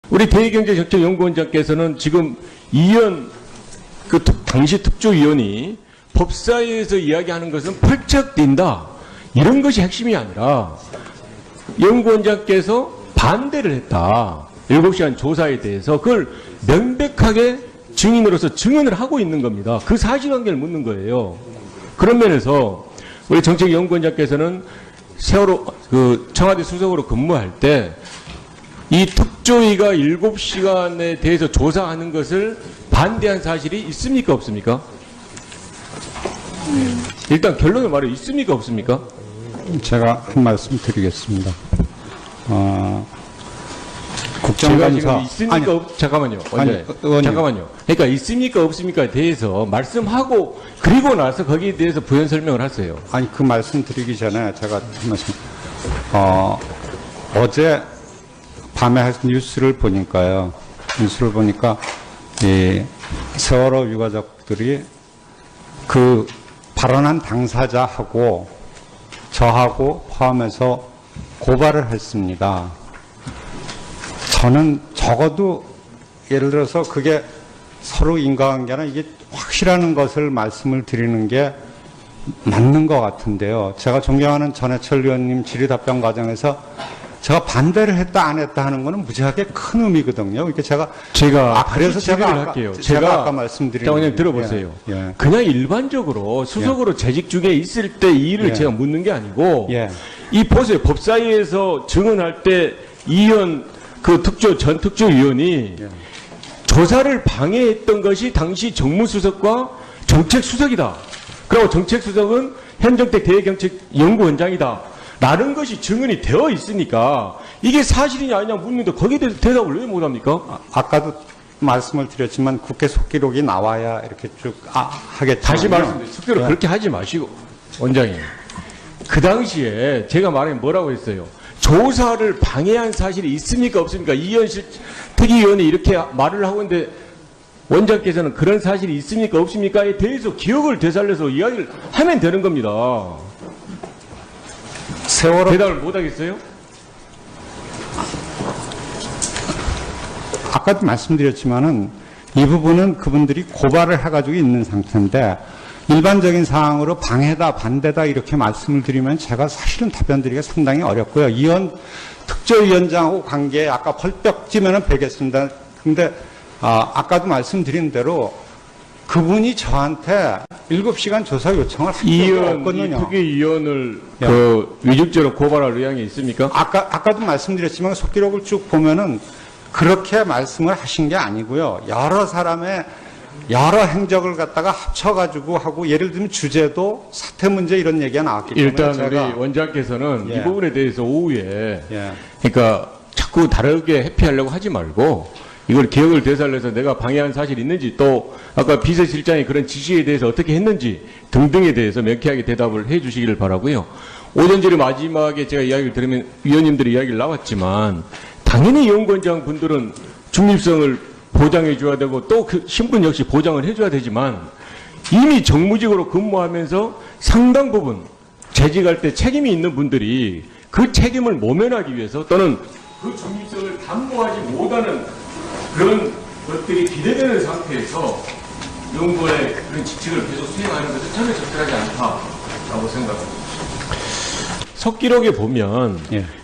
우리 대의경제정책연구원장께서는 지금 이현 그 당시 특조위원이 법사위에서 이야기하는 것은 펄쩍 뛴다. 이런 것이 핵심이 아니라 연구원장께서 반대를 했다. 7시간 조사에 대해서 그걸 명백하게 증인으로서 증언을 하고 있는 겁니다. 그 사실관계를 묻는 거예요. 그런 면에서 우리 정책연구원장께서는 세월호 그 청와대 수석으로 근무할 때 이 특조위가 7시간에 대해서 조사하는 것을 반대한 사실이 있습니까? 없습니까? 일단 결론을 말해 있습니까? 없습니까? 제가 한 말씀 드리겠습니다. 제가 국정감사 지금 있습니까? 잠깐만요. 의원님. 잠깐만요. 그러니까 있습니까? 없습니까에 대해서 말씀하고 그리고 나서 거기에 대해서 부연 설명을 하세요. 아니 그 말씀 드리기 전에 제가 한 말씀 어제 밤에 뉴스를 보니까 이 세월호 유가족들이 그 발언한 당사자하고 저하고 포함해서 고발을 했습니다. 저는 적어도 예를 들어서 그게 서로 인과관계나 이게 확실한 것을 말씀을 드리는 게 맞는 것 같은데요. 제가 존경하는 전해철 의원님 질의답변 과정에서 제가 반대를 했다 안 했다 하는 거는 무지하게 큰 의미거든요. 이렇게 제가 그래서 제가 할게요. 아까 말씀드린 장관님 들어보세요. 예. 그냥 일반적으로 수석으로 재직 중에 있을 때 이 일을 제가 묻는 게 아니고 이 보세요. 법사위에서 증언할 때 이현 그 전 특조위원이 조사를 방해했던 것이 당시 정무수석과 정책수석이다. 그리고 정책수석은 현정택 대외경책연구원장이다. 라는 것이 증언이 되어 있으니까 이게 사실이냐 아니냐 묻는데 거기에 대해서 대답을 왜 못합니까? 아까도 말씀을 드렸지만 국회 속기록이 나와야 이렇게 쭉 하겠죠. 다시 말씀드려요. 속기록 그렇게 하지 마시고 원장님. 그 당시에 제가 말하기 뭐라고 했어요? 조사를 방해한 사실이 있습니까 없습니까? 이현실 특위위원이 이렇게 말을 하고 있는데 원장께서는 그런 사실이 있습니까 없습니까에 대해서 기억을 되살려서 이야기를 하면 되는 겁니다. 세월호 대답을 못 하겠어요? 아까도 말씀드렸지만은 이 부분은 그분들이 고발을 해가지고 있는 상태인데 일반적인 사항으로 방해다 반대다 이렇게 말씀을 드리면 제가 사실은 답변 드리기가 상당히 어렵고요. 이현 특조위원장하고 관계에 아까 펄쩍지면은 뵈겠습니다. 근데 아까도 말씀드린 대로 그분이 저한테 7시간 조사 요청을 한 적이 없거든요. 특위위원을 그 위증죄로 고발할 의향이 있습니까? 아까도 말씀드렸지만 속기록을 쭉 보면은 그렇게 말씀을 하신 게 아니고요. 여러 사람의 여러 행적을 갖다가 합쳐가지고 하고 예를 들면 주제도 사태 문제 이런 얘기가 나왔기 때문에 일단 우리 원장께서는 이 부분에 대해서 오후에 예. 그러니까 자꾸 다르게 회피하려고 하지 말고 이걸 기억을 되살려서 내가 방해한 사실이 있는지 또 아까 비서실장이 그런 지시에 대해서 어떻게 했는지 등등에 대해서 명쾌하게 대답을 해 주시기를 바라고요. 오전지를 마지막에 제가 이야기를 들으면 위원님들이 이야기를 나왔지만 당연히 연구원장 분들은 중립성을 보장해 줘야 되고 또 그 신분 역시 보장을 해줘야 되지만 이미 정무직으로 근무하면서 상당 부분 재직할 때 책임이 있는 분들이 그 책임을 모면하기 위해서 또는 그 중립성을 담보하지 못하는 그런 것들이 기대되는 상태에서 연구원의 그런 직책을 계속 수행하는 것은 전혀 적절하지 않다라고 생각합니다. 석기록에 보면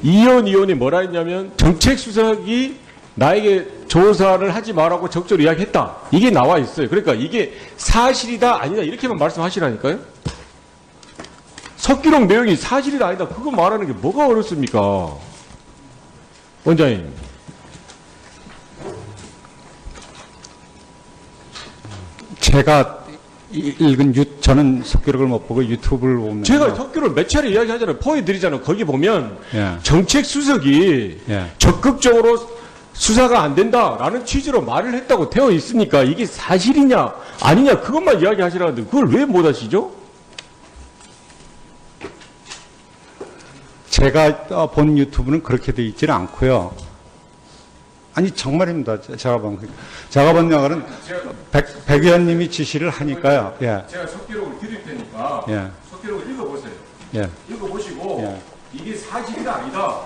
이현 의원이 뭐라 했냐면 정책수석이 나에게 조사를 하지 말라고 적절히 이야기했다. 이게 나와 있어요. 그러니까 이게 사실이다 아니다 이렇게만 말씀하시라니까요. 석기록 내용이 사실이다 아니다 그거 말하는 게 뭐가 어렵습니까? 원장님. 제가 읽은 저는 석기록을 못 보고 유튜브를 보면 제가 석기록을 몇 차례 이야기하잖아요. 포해드리잖아요. 거기 보면 예. 정책수석이 적극적으로 수사가 안 된다라는 취지로 말을 했다고 되어 있으니까 이게 사실이냐 아니냐 그것만 이야기하시라는데 그걸 왜 못하시죠? 제가 본 유튜브는 그렇게 돼 있지는 않고요. 아니 정말입니다. 제가 본 영화는 백 의원님이 지시를 하니까요. 제가 석기록을 드릴 테니까 석기록을 읽어보세요. 읽어보시고 이게 사실이다 아니다.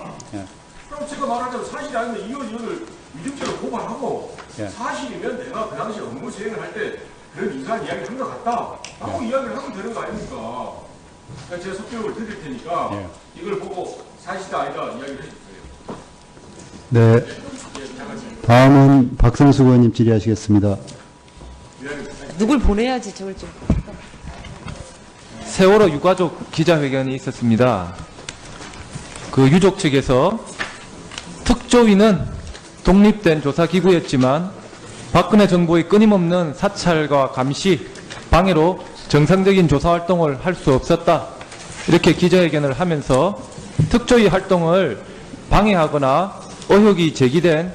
그럼 제가 말하자면 사실이 아닌데 이현을 위증죄로 예. 사실이면 내가 그 당시 업무 수행을 할 때 그런 유사한 이야기를 한 것 같다 라고 이야기를 하면 되는 거 아닙니까? 그러니까 제가 속기록을 드릴 테니까 예. 이걸 보고 사실이다 아니다 이야기를 해주세요. 네. 다음은 박성수 의원님 질의하시겠습니다. 누굴 보내야지 저걸 좀. 세월호 유가족 기자회견이 있었습니다. 그 유족 측에서 특조위는 독립된 조사기구였지만 박근혜 정부의 끊임없는 사찰과 감시, 방해로 정상적인 조사활동을 할 수 없었다. 이렇게 기자회견을 하면서 특조위 활동을 방해하거나 의혹이 제기된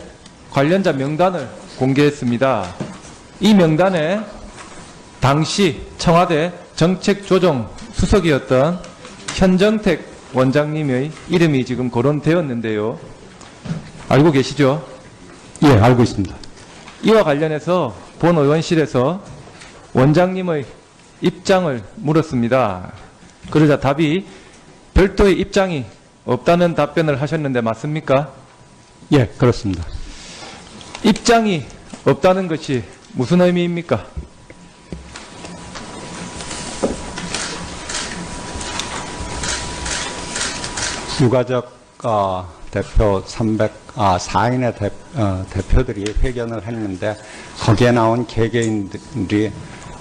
관련자 명단을 공개했습니다. 이 명단에 당시 청와대 정책조정수석이었던 현정택 원장님의 이름이 지금 거론되었는데요. 알고 계시죠? 예, 알고 있습니다. 이와 관련해서 본 의원실에서 원장님의 입장을 물었습니다. 그러자 답이 별도의 입장이 없다는 답변을 하셨는데 맞습니까? 예, 그렇습니다. 입장이 없다는 것이 무슨 의미입니까? 유가족 대표 4인의 대표들이 회견을 했는데 거기에 나온 개개인들이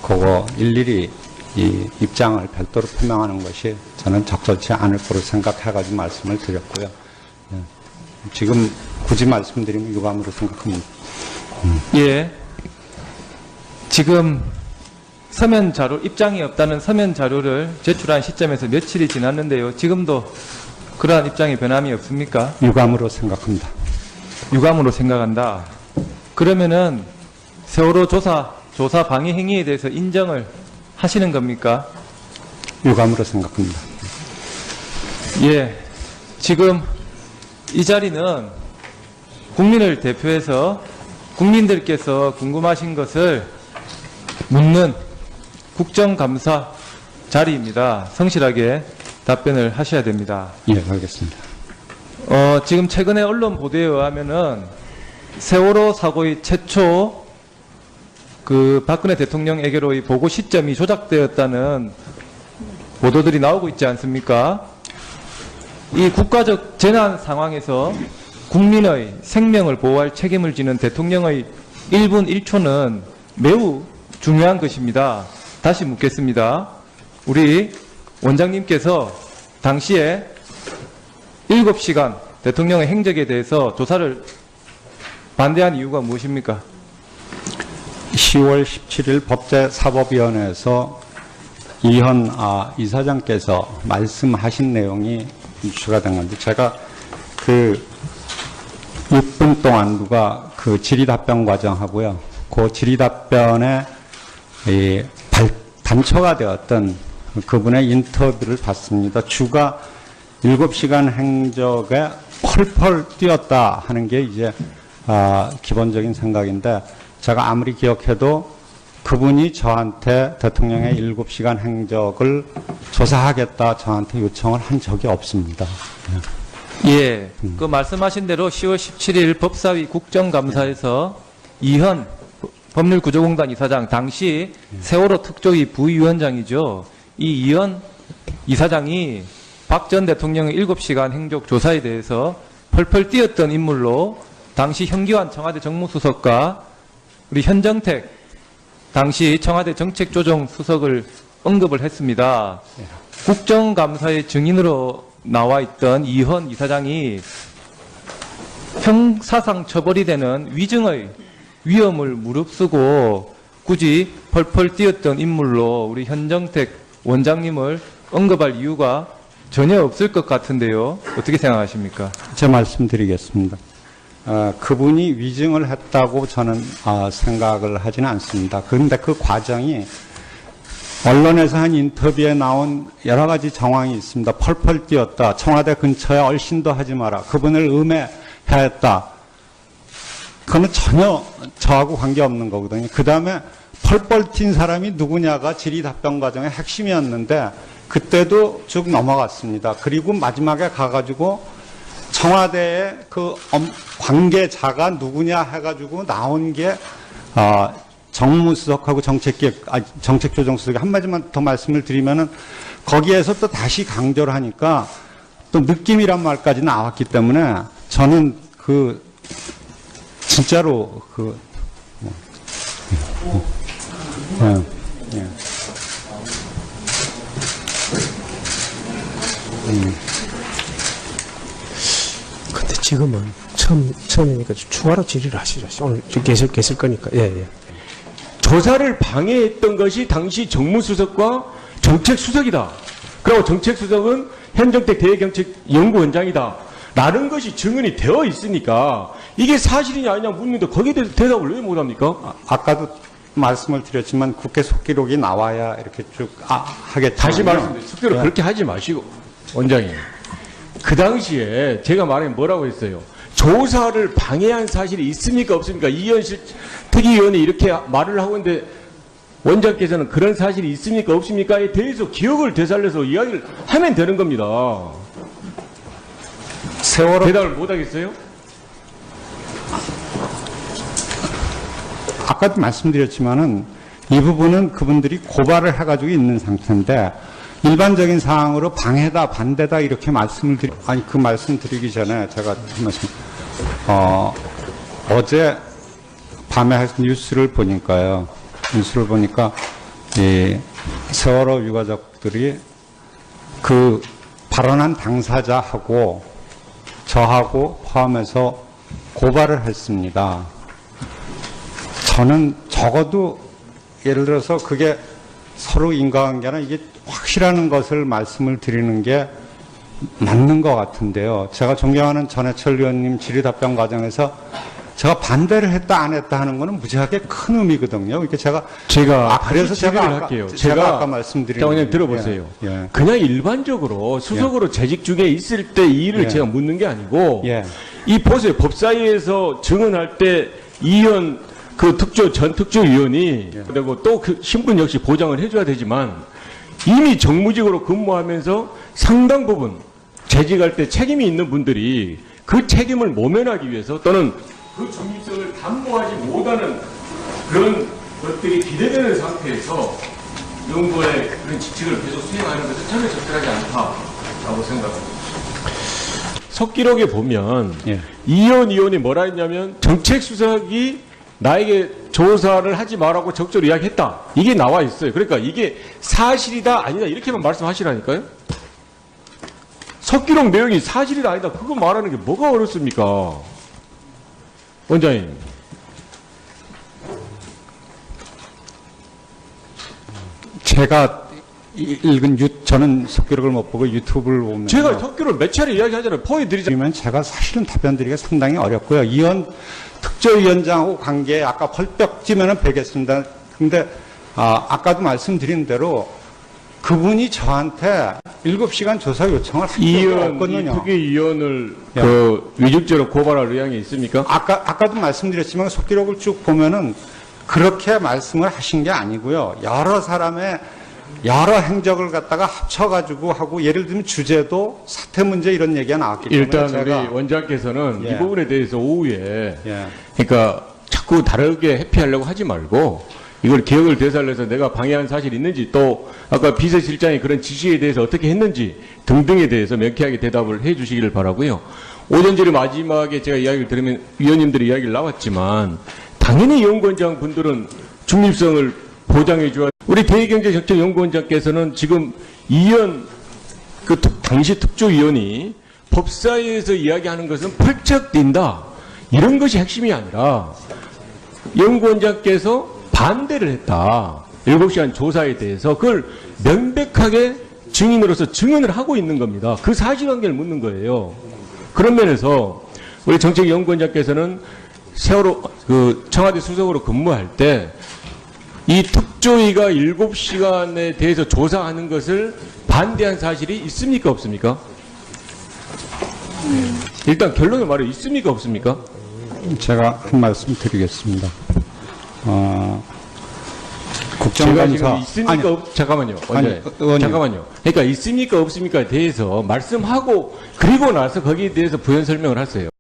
그거 일일이 이 입장을 별도로 표명하는 것이 저는 적절치 않을 거로 생각해가지고 말씀을 드렸고요. 예. 지금 굳이 말씀드리면 유감으로 생각합니다. 예. 지금 서면 자료, 입장이 없다는 서면 자료를 제출한 시점에서 며칠이 지났는데요. 지금도 그러한 입장에 변함이 없습니까? 유감으로 생각합니다. 유감으로 생각한다. 그러면은 세월호 조사 방해 행위에 대해서 인정을 하시는 겁니까? 유감으로 생각합니다. 예. 지금 이 자리는 국민을 대표해서 국민들께서 궁금하신 것을 묻는 국정감사 자리입니다. 성실하게 답변을 하셔야 됩니다. 예, 알겠습니다. 지금 최근에 언론 보도에 의하면은 세월호 사고의 최초 그 박근혜 대통령에게로의 보고 시점이 조작되었다는 보도들이 나오고 있지 않습니까? 이 국가적 재난 상황에서 국민의 생명을 보호할 책임을 지는 대통령의 1분 1초는 매우 중요한 것입니다. 다시 묻겠습니다. 우리 원장님께서 당시에 7시간 대통령의 행적에 대해서 조사를 반대한 이유가 무엇입니까? 10월 17일 법제사법위원회에서 이현 이사장께서 말씀하신 내용이 이슈가 된 건데 제가 그 6분 동안 누가 그 질의답변 과정하고요. 그 질의답변에 단초가 되었던 그분의 인터뷰를 봤습니다. 주가 7시간 행적에 펄펄 뛰었다 하는 게 이제 기본적인 생각인데 제가 아무리 기억해도 그분이 저한테 대통령의 7시간 행적을 조사하겠다 저한테 요청을 한 적이 없습니다. 예, 그 말씀하신 대로 10월 17일 법사위 국정감사에서 이현 법률구조공단 이사장, 당시 세월호 특조위 부위원장이죠. 이 이현 이사장이 박 전 대통령의 7시간 행적 조사에 대해서 펄펄 뛰었던 인물로 당시 현기환 청와대 정무수석과 우리 현정택 당시 청와대 정책조정수석을 언급을 했습니다. 국정감사의 증인으로 나와 있던 이현 이사장이 형사상 처벌이 되는 위증의 위험을 무릅쓰고 굳이 펄펄 뛰었던 인물로 우리 현정택 원장님을 언급할 이유가 전혀 없을 것 같은데요. 어떻게 생각하십니까? 제 말씀드리겠습니다. 그분이 위증을 했다고 저는 생각을 하지는 않습니다. 그런데 그 과정이 언론에서 한 인터뷰에 나온 여러 가지 정황이 있습니다. 펄펄 뛰었다. 청와대 근처에 얼씬도 하지 마라. 그분을 음해해야 했다. 그거는 전혀 저하고 관계없는 거거든요. 그 다음에 펄펄 튄 사람이 누구냐가 질의답변 과정의 핵심이었는데 그때도 쭉 넘어갔습니다. 그리고 마지막에 가가지고 청와대의 그 관계자가 누구냐 해가지고 나온 게 정무수석하고 정책조정수석이 한마디만 더 말씀을 드리면은 거기에서 또 다시 강조를 하니까 또 느낌이란 말까지 나왔기 때문에 저는 진짜로 근데 지금은 처음이니까 추가로 질의를 하시죠. 오늘 계실 거니까. 예. 조사를 방해했던 것이 당시 정무수석과 정책수석이다. 그리고 정책수석은 현정택 대외경책연구원장이다. 라는 것이 증언이 되어 있으니까 이게 사실이냐 아니냐 묻는데 거기에 대해서 대답을 왜 못합니까? 아까도 말씀을 드렸지만 국회 속기록이 나와야 이렇게 쭉 하겠죠. 다시 말씀드려요. 숙제로 예. 그렇게 하지 마시고 원장님. 그 당시에 제가 말하면 뭐라고 했어요? 조사를 방해한 사실이 있습니까 없습니까? 이현실 특위위원이 이렇게 말을 하고 있는데 원장께서는 그런 사실이 있습니까 없습니까에 대해서 기억을 되살려서 이야기를 하면 되는 겁니다. 세월호 대답을 못 하겠어요? 아까도 말씀드렸지만은 이 부분은 그분들이 고발을 해가지고 있는 상태인데 일반적인 사항으로 방해다 반대다 이렇게 그 말씀 드리기 전에 제가 한 말씀 어제 밤에 뉴스를 보니까 이 세월호 유가족들이 그 발언한 당사자하고 저하고 포함해서 고발을 했습니다. 저는 적어도 예를 들어서 그게 서로 인과관계나 이게 확실한 것을 말씀을 드리는 게 맞는 것 같은데요. 제가 존경하는 전해철 의원님 질의답변 과정에서 제가 반대를 했다 안 했다 하는 거는 무지하게 큰 의미거든요. 그러니까 그래서 제가 할게요. 제가 아까 말씀드린 원장님 들어보세요. 예. 그냥 일반적으로 수석으로 재직 중에 있을 때 이 일을 예. 제가 묻는 게 아니고 예. 이 보세요. 법사위에서 증언할 때 이현 그 전 특조위원이 그리고 또 그 신분 역시 보장을 해줘야 되지만 이미 정무직으로 근무하면서 상당 부분 재직할 때 책임이 있는 분들이 그 책임을 모면하기 위해서 또는 그 중립성을 담보하지 못하는 그런 것들이 기대되는 상태에서 연구의 그런 직책을 계속 수행하는 것은 전혀 적절하지 않다라고 생각합니다. 속기록에 보면 예. 이현 의원이 뭐라 했냐면 정책수석이 나에게 조사를 하지 말라고 적절히 이야기했다. 이게 나와 있어요. 그러니까 이게 사실이다 아니다 이렇게만 말씀하시라니까요. 속기록 내용이 사실이다 아니다 그거 말하는 게 뭐가 어렵습니까? 원장님. 제가 읽은 저는 속기록을 못 보고 유튜브를 보면 제가 속기록 몇 차례 이야기하잖아요. 포해드리잖아요. 그러면 제가 사실은 답변 드리기가 상당히 어렵고요. 이현 특조위원장하고 관계에 아까 펄쩍지면은 뵈겠습니다. 근데 아까도 말씀드린 대로 그분이 저한테 7시간 조사 요청을 한 적이 이현 없거든요. 특위위원을 예. 그 위증죄로 고발할 의향이 있습니까? 아까도 말씀드렸지만 속기록을 쭉 보면은 그렇게 말씀을 하신 게 아니고요. 여러 사람의 여러 행적을 갖다가 합쳐가지고 하고 예를 들면 주제도 사태 문제 이런 얘기가 나왔기 때문에 일단 제가 우리 원장께서는 예. 이 부분에 대해서 오후에 예. 그러니까 자꾸 다르게 회피하려고 하지 말고 이걸 기억을 되살려서 내가 방해한 사실이 있는지 또 아까 비서실장이 그런 지시에 대해서 어떻게 했는지 등등에 대해서 명쾌하게 대답을 해 주시기를 바라고요. 오전 질의 마지막에 제가 이야기를 들으면 위원님들의 이야기를 나왔지만 당연히 연구원장 분들은 중립성을 보장해 줘야 우리 대외경제정책연구원장께서는 지금 이현 그 당시 특조위원이 법사위에서 이야기하는 것은 펄쩍 뛴다 이런 것이 핵심이 아니라 연구원장께서 반대를 했다. 7시간 조사에 대해서 그걸 명백하게 증인으로서 증언을 하고 있는 겁니다. 그 사실관계를 묻는 거예요. 그런 면에서 우리 정책연구원장께서는 세월호 그 청와대 수석으로 근무할 때 이 특조위가 7시간에 대해서 조사하는 것을 반대한 사실이 있습니까 없습니까? 일단 결론을 말해 있습니까 없습니까? 제가 한 말씀 드리겠습니다. 국정감사. 제가 지금 있습니까? 아니, 잠깐만요. 아니, 원장님. 의원님. 잠깐만요. 그러니까 있습니까? 없습니까? 대해서 말씀하고 그리고 나서 거기에 대해서 부연 설명을 하세요.